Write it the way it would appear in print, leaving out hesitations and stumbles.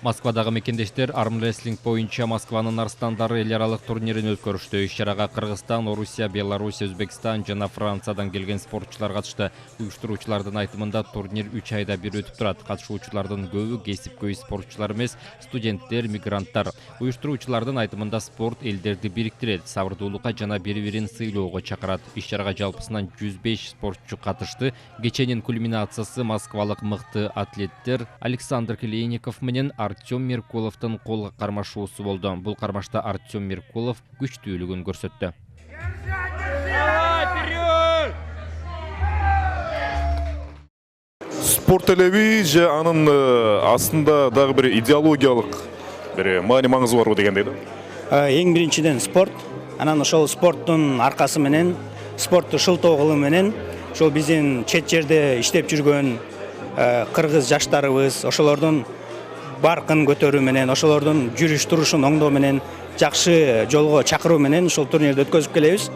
Москвадагы мекендештер армрестлинг боюнча Москванын арстандары эл аралык турнирин өткөрүштү. Иш-чарага Кыргызстан, Орусия, Беларусь, Өзбекстан жана Франциядан келген спортчулар катышты. Уюштуруучулардын айтымында турнир 3 айда бир өтүп турат. Катышуучулардын көбү кесипкөй спортчулар эмес, студенттер, мигранттар. Уюштуруучулардын айтымында спорт элдерди бириктирет, сабырдуулукка жана бири-бирин сыйлоого чакырат. Иш-чарага жалпысынан 105 спортчу катышты. Кеченин кульминациясы москвалык мыкты атлеттер Александр Клейников менен Артем Меркуловдун кол кармашуусу болду. Бул кармашта Артем Меркулов күчтүүлүгүн көрсөттү. Спорт элеби же анын астында дагы бир идеологиялык бир маани маңызы барбы дегендей да. Эң биринчиден спорт, анан ошол спорттун аркасы менен, спортту шылтоо кылуу менен, ошол биздин чет жерде иштеп жүргөн кыргыз жаштарыбыз, ошолордун баркын көтөрүү менен, ошолордун жүрүш турушун оңдоо менен, жакшы жолго чакыруу менен ушул турнирди өткөзүп келебиз.